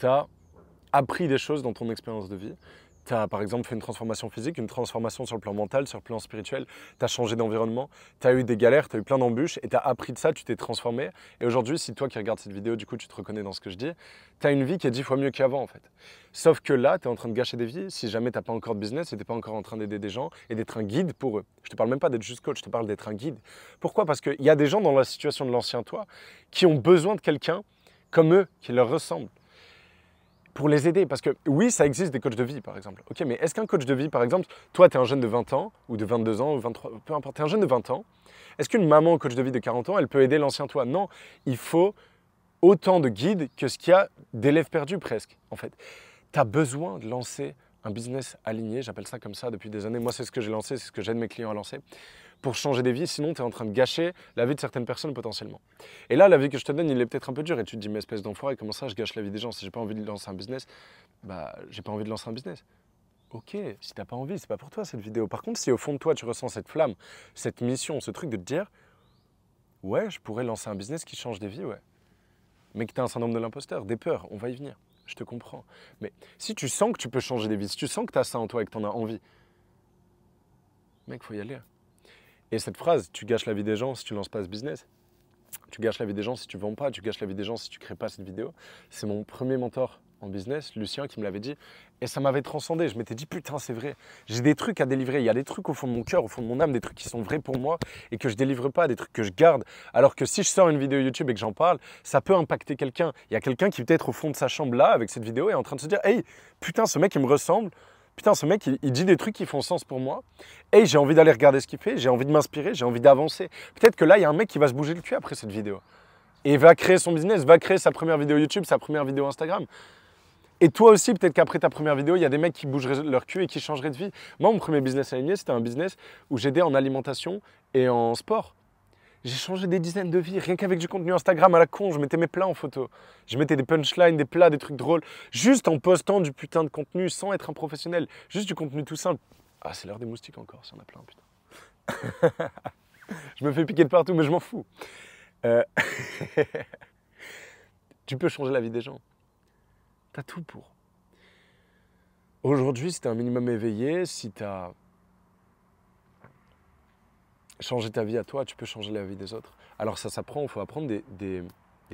tu as appris des choses dans ton expérience de vie. Tu as par exemple fait une transformation physique, une transformation sur le plan mental, sur le plan spirituel. Tu as changé d'environnement, tu as eu des galères, tu as eu plein d'embûches et tu as appris de ça, tu t'es transformé. Et aujourd'hui, si toi qui regardes cette vidéo, du coup, tu te reconnais dans ce que je dis, tu as une vie qui est 10 fois mieux qu'avant en fait. Sauf que là, tu es en train de gâcher des vies si jamais tu n'as pas encore de business et tu n'es pas encore en train d'aider des gens et d'être un guide pour eux. Je te parle même pas d'être juste coach, je te parle d'être un guide. Pourquoi? Parce qu'il y a des gens dans la situation de l'ancien toi qui ont besoin de quelqu'un comme eux, qui leur ressemble, pour les aider. Parce que oui, ça existe des coachs de vie, par exemple. Ok, mais est-ce qu'un coach de vie, par exemple, toi, tu es un jeune de 20 ans, ou de 22 ans, ou 23, peu importe, tu es un jeune de 20 ans, est-ce qu'une maman coach de vie de 40 ans, elle peut aider l'ancien toi? Non, il faut autant de guides que ce qu'il y a d'élèves perdus presque, en fait. Tu as besoin de lancer un business aligné, j'appelle ça comme ça depuis des années. Moi, c'est ce que j'ai lancé, c'est ce que j'aide mes clients à lancer, pour changer des vies. Sinon, tu es en train de gâcher la vie de certaines personnes potentiellement. Et là, la vie que je te donne, il est peut-être un peu dur. Et tu te dis, mais espèce d'enfoiré, comment ça, je gâche la vie des gens? Si j'ai pas envie de lancer un business, bah, j'ai pas envie de lancer un business. Ok, si t'as pas envie, c'est pas pour toi cette vidéo. Par contre, si au fond de toi, tu ressens cette flamme, cette mission, ce truc de te dire, ouais, je pourrais lancer un business qui change des vies, ouais. Mais que tu as un syndrome de l'imposteur, des peurs, on va y venir. Je te comprends. Mais si tu sens que tu peux changer des vies, si tu sens que tu as ça en toi et que tu en as envie, mec, faut y aller. Et cette phrase, tu gâches la vie des gens si tu lances pas ce business. Tu gâches la vie des gens si tu vends pas, tu gâches la vie des gens si tu crées pas cette vidéo. C'est mon premier mentor en business, Lucien, qui me l'avait dit. Et ça m'avait transcendé. Je m'étais dit, putain, c'est vrai. J'ai des trucs à délivrer. Il y a des trucs au fond de mon cœur, au fond de mon âme, des trucs qui sont vrais pour moi et que je délivre pas, des trucs que je garde. Alors que si je sors une vidéo YouTube et que j'en parle, ça peut impacter quelqu'un. Il y a quelqu'un qui peut-être au fond de sa chambre là, avec cette vidéo, est en train de se dire, hey, putain, ce mec, il me ressemble. Putain, ce mec, il dit des trucs qui font sens pour moi. Et j'ai envie d'aller regarder ce qu'il fait, j'ai envie de m'inspirer, j'ai envie d'avancer. Peut-être que là, il y a un mec qui va se bouger le cul après cette vidéo. Et va créer son business, va créer sa première vidéo YouTube, sa première vidéo Instagram. Et toi aussi, peut-être qu'après ta première vidéo, il y a des mecs qui bougeraient leur cul et qui changeraient de vie. Moi, mon premier business aligné, c'était un business où j'aidais en alimentation et en sport. J'ai changé des dizaines de vies, rien qu'avec du contenu Instagram à la con, je mettais mes plats en photo. Je mettais des punchlines, des plats, des trucs drôles, juste en postant du putain de contenu sans être un professionnel. Juste du contenu tout simple. Ah, c'est l'heure des moustiques encore, s'il y en a plein, putain. Je me fais piquer de partout, mais je m'en fous. Euh, Tu peux changer la vie des gens. T'as tout pour. Aujourd'hui, si t'es un minimum éveillé, si t'as changé ta vie à toi, tu peux changer la vie des autres. Alors ça s'apprend, il faut apprendre des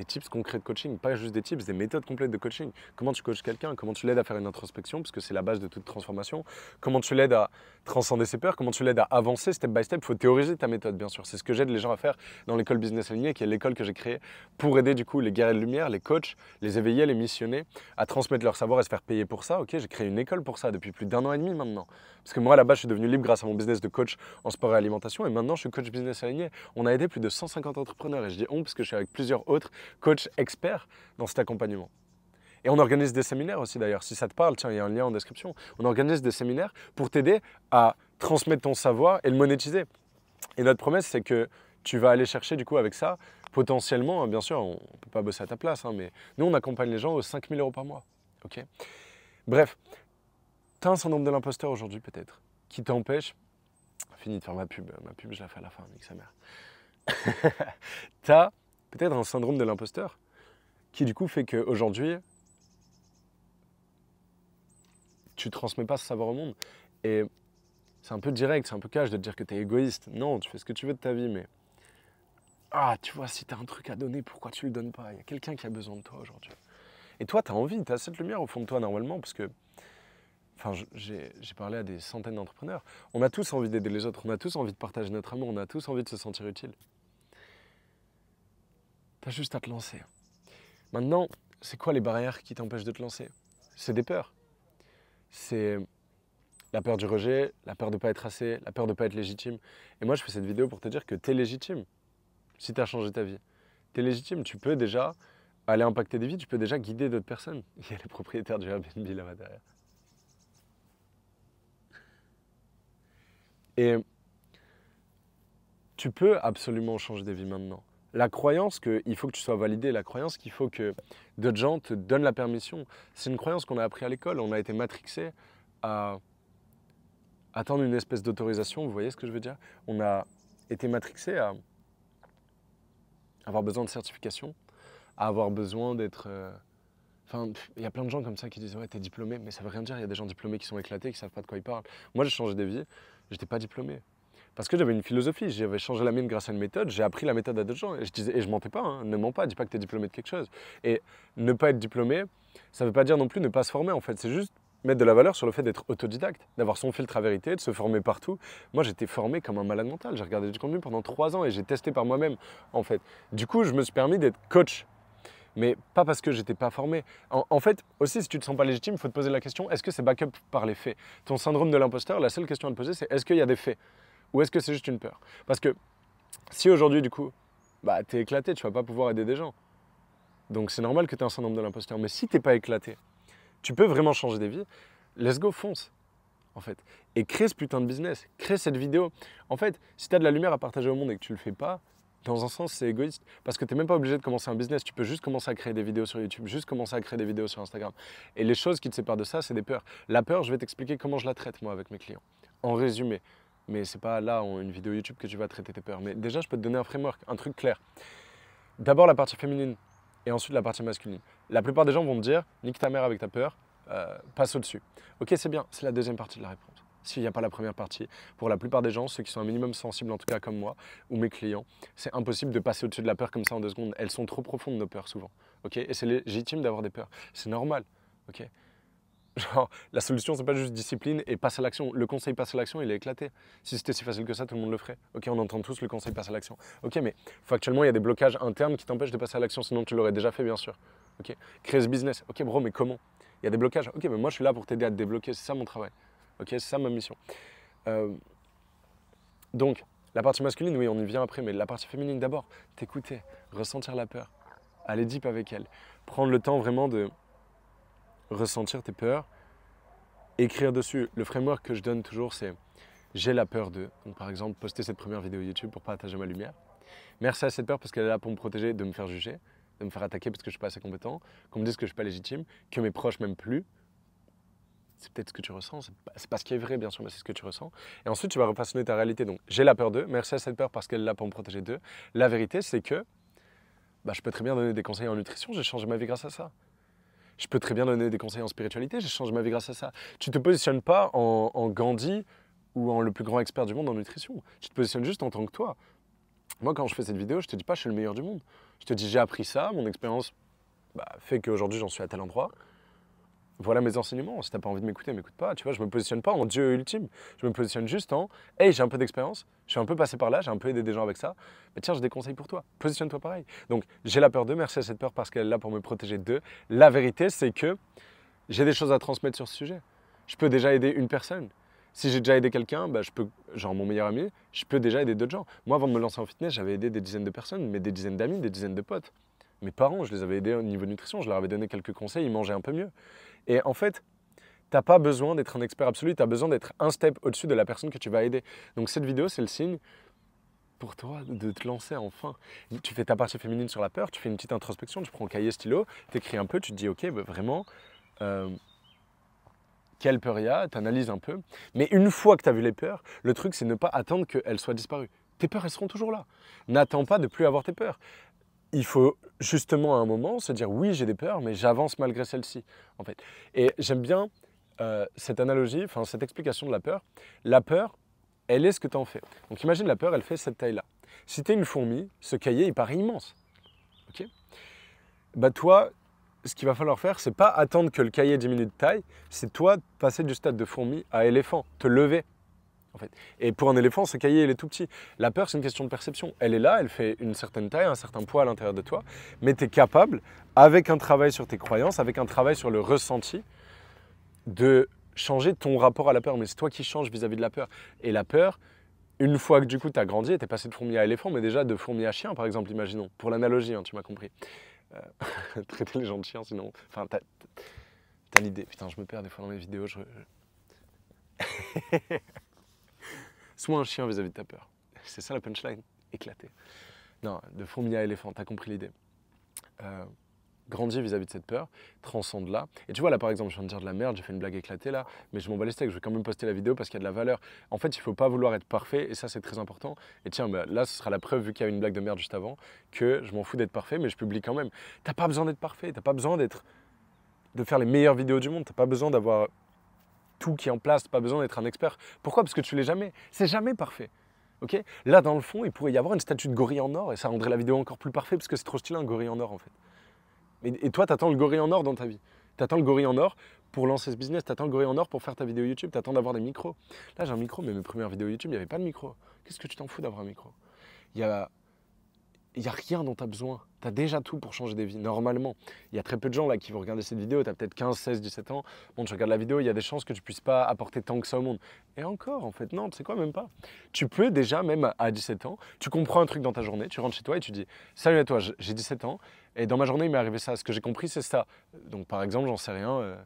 tips concrets de coaching, pas juste des tips, des méthodes complètes de coaching. Comment tu coaches quelqu'un, comment tu l'aides à faire une introspection, parce que c'est la base de toute transformation. Comment tu l'aides à transcender ses peurs, comment tu l'aides à avancer step by step. Il faut théoriser ta méthode, bien sûr. C'est ce que j'aide les gens à faire dans l'école Business Aligné, qui est l'école que j'ai créée pour aider du coup les guerriers de lumière, les coachs, les éveillés, les missionnés, à transmettre leur savoir et se faire payer pour ça. Ok, j'ai créé une école pour ça depuis plus d'1 an et demi maintenant. Parce que moi, là-bas, je suis devenu libre grâce à mon business de coach en sport et alimentation. Et maintenant, je suis coach business aligné. On a aidé plus de 150 entrepreneurs. Et je dis on parce que je suis avec plusieurs autres coachs experts dans cet accompagnement. Et on organise des séminaires aussi d'ailleurs. Si ça te parle, tiens, il y a un lien en description. On organise des séminaires pour t'aider à transmettre ton savoir et le monétiser. Et notre promesse, c'est que tu vas aller chercher du coup avec ça, potentiellement, hein, bien sûr, on ne peut pas bosser à ta place, hein, mais nous, on accompagne les gens aux 5 000 € par mois. Okay, bref, tu as un syndrome de l'imposteur aujourd'hui peut-être, qui t'empêche, fini de faire ma pub, je la fais à la fin, avec sa mère. Tu as peut-être un syndrome de l'imposteur qui du coup fait qu'aujourd'hui, tu ne transmets pas ce savoir au monde. Et c'est un peu direct, c'est un peu cash de te dire que tu es égoïste. Non, tu fais ce que tu veux de ta vie, mais... Ah, tu vois, si tu as un truc à donner, pourquoi tu le donnes pas? Il y a quelqu'un qui a besoin de toi aujourd'hui. Et toi, tu as envie, tu as cette lumière au fond de toi normalement, parce que... Enfin, j'ai parlé à des centaines d'entrepreneurs. On a tous envie d'aider les autres, on a tous envie de partager notre amour, on a tous envie de se sentir utile. Tu as juste à te lancer. Maintenant, c'est quoi les barrières qui t'empêchent de te lancer? C'est des peurs. C'est la peur du rejet, la peur de ne pas être assez, la peur de ne pas être légitime. Et moi, je fais cette vidéo pour te dire que tu es légitime si tu as changé ta vie. Tu es légitime, tu peux déjà aller impacter des vies, tu peux déjà guider d'autres personnes. Il y a les propriétaires du Airbnb là-bas derrière. Et tu peux absolument changer des vies maintenant. La croyance qu'il faut que tu sois validé, la croyance qu'il faut que d'autres gens te donnent la permission, c'est une croyance qu'on a appris à l'école. On a été matrixé à attendre une espèce d'autorisation, vous voyez ce que je veux dire? On a été matrixé à avoir besoin de certification, à avoir besoin d'être Enfin, il y a plein de gens comme ça qui disent ouais, t'es diplômé, mais ça veut rien dire. Il y a des gens diplômés qui sont éclatés, qui savent pas de quoi ils parlent. Moi, j'ai changé de vie, j'étais pas diplômé. Parce que j'avais une philosophie, j'avais changé la mienne grâce à une méthode, j'ai appris la méthode à d'autres gens. Et je mentais pas, hein, ne mens pas, dis pas que tu es diplômé de quelque chose. Et ne pas être diplômé, ça veut pas dire non plus ne pas se former en fait, c'est juste mettre de la valeur sur le fait d'être autodidacte, d'avoir son filtre à vérité, de se former partout. Moi j'étais formé comme un malade mental, j'ai regardé du contenu pendant 3 ans et j'ai testé par moi-même en fait. Du coup je me suis permis d'être coach. Mais pas parce que j'étais pas formé. En fait, aussi, si tu te sens pas légitime, il faut te poser la question, est-ce que c'est back-up par les faits? Ton syndrome de l'imposteur, la seule question à te poser, c'est est-ce qu'il y a des faits? Ou est-ce que c'est juste une peur? Parce que si aujourd'hui, du coup, bah, t'es éclaté, tu vas pas pouvoir aider des gens. Donc c'est normal que tu aies un syndrome de l'imposteur. Mais si t'es pas éclaté, tu peux vraiment changer des vies, let's go, fonce, en fait. Et crée ce putain de business, crée cette vidéo. En fait, si tu as de la lumière à partager au monde et que tu le fais pas, dans un sens, c'est égoïste. Parce que tu n'es même pas obligé de commencer un business. Tu peux juste commencer à créer des vidéos sur YouTube, juste commencer à créer des vidéos sur Instagram. Et les choses qui te séparent de ça, c'est des peurs. La peur, je vais t'expliquer comment je la traite, moi, avec mes clients. En résumé. Mais c'est pas là, en une vidéo YouTube, que tu vas traiter tes peurs. Mais déjà, je peux te donner un framework, un truc clair. D'abord, la partie féminine et ensuite la partie masculine. La plupart des gens vont me dire, nique ta mère avec ta peur, passe au-dessus. Ok, c'est bien, c'est la deuxième partie de la réponse. S'il n'y a pas la première partie, pour la plupart des gens, ceux qui sont un minimum sensibles, en tout cas comme moi, ou mes clients, c'est impossible de passer au-dessus de la peur comme ça en 2 secondes. Elles sont trop profondes, nos peurs, souvent. Ok, et c'est légitime d'avoir des peurs. C'est normal. Ok. Genre, la solution, c'est pas juste discipline et passe à l'action. Le conseil passe à l'action, il est éclaté. Si c'était si facile que ça, tout le monde le ferait. Ok, on entend tous le conseil passe à l'action. Ok, mais factuellement, il y a des blocages internes qui t'empêchent de passer à l'action, sinon tu l'aurais déjà fait, bien sûr. Ok, créer ce business. Ok, bro, mais comment? Il y a des blocages. Ok, mais moi, je suis là pour t'aider à te débloquer. C'est ça mon travail. Ok, c'est ça ma mission. Euh, donc, la partie masculine, oui, on y vient après, mais la partie féminine d'abord, t'écouter, ressentir la peur, aller deep avec elle, prendre le temps vraiment de ressentir tes peurs, écrire dessus. Le framework que je donne toujours, c'est j'ai la peur de. Donc, par exemple, poster cette première vidéo YouTube pour partager ma lumière. Merci à cette peur parce qu'elle est là pour me protéger de me faire juger, de me faire attaquer parce que je ne suis pas assez compétent, qu'on me dise que je ne suis pas légitime, que mes proches m'aiment plus. C'est peut-être ce que tu ressens, c'est pas ce qui est vrai bien sûr, mais c'est ce que tu ressens. Et ensuite, tu vas refaçonner ta réalité. Donc, j'ai la peur d'eux, merci à cette peur parce qu'elle est là pour me protéger d'eux. La vérité, c'est que bah, je peux très bien donner des conseils en nutrition, j'ai changé ma vie grâce à ça. Je peux très bien donner des conseils en spiritualité, j'ai changé ma vie grâce à ça. Tu ne te positionnes pas en Gandhi ou en le plus grand expert du monde en nutrition. Tu te positionnes juste en tant que toi. Moi, quand je fais cette vidéo, je ne te dis pas je suis le meilleur du monde. Je te dis j'ai appris ça, mon expérience fait qu'aujourd'hui j'en suis à tel endroit. Voilà mes enseignements. Si tu n'as pas envie de m'écouter, m'écoute pas. Tu vois, je me positionne pas en Dieu ultime. Je me positionne juste en hey, j'ai un peu d'expérience, je suis un peu passé par là, j'ai un peu aidé des gens avec ça. Mais tiens, j'ai des conseils pour toi. Positionne-toi pareil. Donc, j'ai la peur d'eux, merci à cette peur parce qu'elle est là pour me protéger d'eux. La vérité, c'est que j'ai des choses à transmettre sur ce sujet. Je peux déjà aider une personne. Si j'ai déjà aidé quelqu'un, je peux, genre mon meilleur ami, je peux déjà aider d'autres gens. Moi, avant de me lancer en fitness, j'avais aidé des dizaines de personnes, mais des dizaines d'amis, des dizaines de potes. Mes parents, je les avais aidés au niveau nutrition, je leur avais donné quelques conseils, ils mangeaient un peu mieux. Et en fait, tu n'as pas besoin d'être un expert absolu, tu as besoin d'être un step au-dessus de la personne que tu vas aider. Donc cette vidéo, c'est le signe pour toi de te lancer enfin. Tu fais ta partie féminine sur la peur, tu fais une petite introspection, tu prends un cahier stylo, tu écris un peu, tu te dis ok, vraiment, quelle peur il y a, tu analyses un peu. Mais une fois que tu as vu les peurs, le truc c'est ne pas attendre qu'elles soient disparues. Tes peurs, elles seront toujours là. N'attends pas de plus avoir tes peurs. Il faut justement à un moment se dire oui, j'ai des peurs, mais j'avance malgré celle-ci, en fait. Et j'aime bien cette analogie, enfin cette explication de la peur. La peur, elle est ce que tu en fais. Donc imagine la peur, elle fait cette taille-là. Si tu es une fourmi, ce cahier, il paraît immense. Ok. Bah toi, ce qu'il va falloir faire, c'est pas attendre que le cahier diminue de taille, c'est toi passer du stade de fourmi à éléphant, te lever. En fait. Et pour un éléphant, ce cahier, il est tout petit. La peur, c'est une question de perception. Elle est là, elle fait une certaine taille, un certain poids à l'intérieur de toi, mais tu es capable, avec un travail sur tes croyances, avec un travail sur le ressenti, de changer ton rapport à la peur. Mais c'est toi qui changes vis-à-vis de la peur. Et la peur, une fois que du coup tu as grandi, tu es passé de fourmi à éléphant, mais déjà de fourmi à chien, par exemple, imaginons. Pour l'analogie, hein, tu m'as compris. Traiter les gens de chiens, sinon... Enfin, t'as l'idée. Putain, je me perds des fois dans mes vidéos. Sois un chien vis-à-vis de ta peur. C'est ça la punchline, éclaté. Non, de fourmi à éléphant, t'as compris l'idée. Grandis vis-à-vis de cette peur, transcende-la. Et tu vois, là par exemple, je viens de dire de la merde, j'ai fait une blague éclatée là, mais je m'en bats les steaks, je vais quand même poster la vidéo parce qu'il y a de la valeur. En fait, il ne faut pas vouloir être parfait, et ça c'est très important. Et tiens, là, ce sera la preuve, vu qu'il y a eu une blague de merde juste avant, que je m'en fous d'être parfait, mais je publie quand même. T'as pas besoin d'être parfait, t'as pas besoin d'être de faire les meilleures vidéos du monde. Tu n'as pas besoin d'avoir tout qui est en place, tu n'as pas besoin d'être un expert. Pourquoi? Parce que tu l'es jamais. C'est jamais parfait. Okay, là, dans le fond, il pourrait y avoir une statue de gorille en or et ça rendrait la vidéo encore plus parfaite parce que c'est trop stylé un gorille en or en fait. Et toi, tu attends le gorille en or dans ta vie. Tu attends le gorille en or pour lancer ce business, tu attends le gorille en or pour faire ta vidéo YouTube, tu attends d'avoir des micros. Là, j'ai un micro, mais mes premières vidéos YouTube, il n'y avait pas de micro. Qu'est-ce que tu t'en fous d'avoir un micro? Il n'y a rien dont tu as besoin. Tu as déjà tout pour changer des vies, normalement. Il y a très peu de gens là qui vont regarder cette vidéo. Tu as peut-être 15, 16, 17 ans. Bon, tu regardes la vidéo, il y a des chances que tu ne puisses pas apporter tant que ça au monde. Et encore, en fait, non, tu sais quoi, même pas. Tu peux déjà, même à 17 ans, tu comprends un truc dans ta journée, tu rentres chez toi et tu dis « Salut à toi, j'ai 17 ans et dans ma journée, il m'est arrivé ça. Ce que j'ai compris, c'est ça. » Donc, par exemple, j'en sais rien.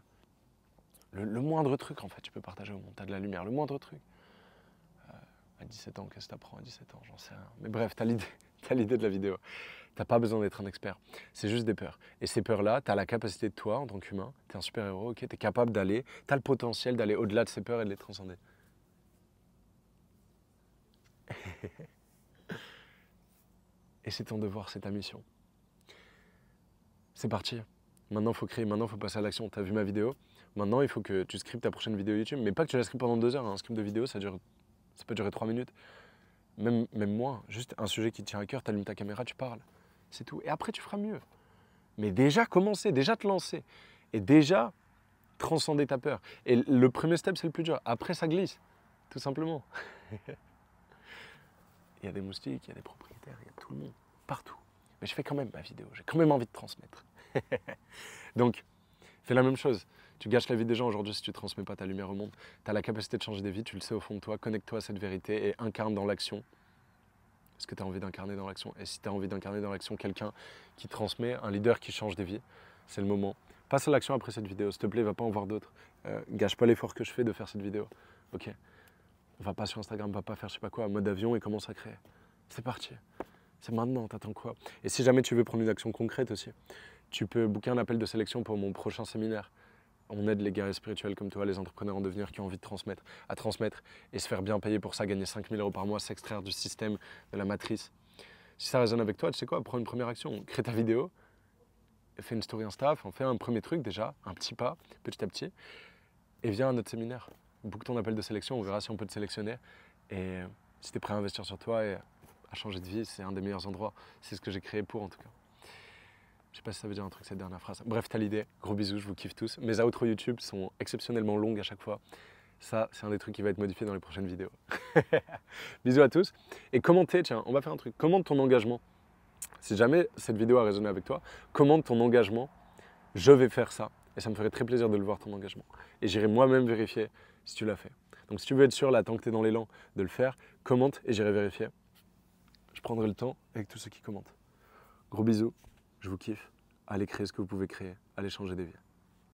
Le moindre truc, en fait, tu peux partager au monde. Tu as de la lumière, le moindre truc. À 17 ans, qu'est-ce que tu apprends à 17 ans? J'en sais rien. Mais bref, tu as l'idée de la vidéo. Tu n'as pas besoin d'être un expert. C'est juste des peurs. Et ces peurs-là, tu as la capacité de toi, en tant qu'humain, tu es un super-héros, okay, tu es capable d'aller, tu as le potentiel d'aller au-delà de ces peurs et de les transcender. Et c'est ton devoir, c'est ta mission. C'est parti. Maintenant, il faut créer, maintenant, il faut passer à l'action. Tu as vu ma vidéo. Maintenant, il faut que tu scriptes ta prochaine vidéo YouTube. Mais pas que tu la scriptes pendant 2 heures. Un script de vidéo, ça peut durer 3 minutes. Même moins. Juste un sujet qui te tient à cœur, tu allumes ta caméra, tu parles. C'est tout. Et après, tu feras mieux. Mais déjà commencer, déjà te lancer. Et déjà transcender ta peur. Et le premier step, c'est le plus dur. Après, ça glisse. Tout simplement. Il y a des moustiques, il y a des propriétaires, il y a tout le monde. Partout. Mais je fais quand même ma vidéo. J'ai quand même envie de transmettre. Donc, fais la même chose. Tu gâches la vie des gens aujourd'hui si tu ne transmets pas ta lumière au monde. Tu as la capacité de changer des vies, tu le sais au fond de toi. Connecte-toi à cette vérité et incarne dans l'action ce que tu as envie d'incarner dans l'action. Et si tu as envie d'incarner dans l'action quelqu'un qui transmet, un leader qui change des vies, c'est le moment. Passe à l'action après cette vidéo, s'il te plaît, va pas en voir d'autres. Gâche pas l'effort que je fais de faire cette vidéo. Ok. Va pas sur Instagram, va pas faire je sais pas quoi, mode avion et commence à créer. C'est parti. C'est maintenant, t'attends quoi? Et si jamais tu veux prendre une action concrète aussi, tu peux booker un appel de sélection pour mon prochain séminaire. On aide les guerriers spirituels comme toi, les entrepreneurs en devenir qui ont envie de transmettre, à transmettre et se faire bien payer pour ça, gagner 5 000 € par mois, s'extraire du système, de la matrice. Si ça résonne avec toi, tu sais quoi, prends une première action, crée ta vidéo, fais une story Insta, fais un premier truc déjà, un petit pas, petit à petit, et viens à notre séminaire. Book ton appel de sélection, on verra si on peut te sélectionner. Et si tu es prêt à investir sur toi et à changer de vie, c'est un des meilleurs endroits. C'est ce que j'ai créé pour en tout cas. Je sais pas si ça veut dire un truc cette dernière phrase. Bref, t'as l'idée. Gros bisous, je vous kiffe tous. Mes outros YouTube sont exceptionnellement longues à chaque fois. Ça, c'est un des trucs qui va être modifié dans les prochaines vidéos. Bisous à tous. Et commentez, tiens, on va faire un truc. Commente ton engagement. Si jamais cette vidéo a résonné avec toi, commente ton engagement. Je vais faire ça. Et ça me ferait très plaisir de le voir, ton engagement. Et j'irai moi-même vérifier si tu l'as fait. Donc si tu veux être sûr, là, tant que tu es dans l'élan de le faire, commente et j'irai vérifier. Je prendrai le temps avec tous ceux qui commentent. Gros bisous. Je vous kiffe. Allez créer ce que vous pouvez créer. Allez changer des vies.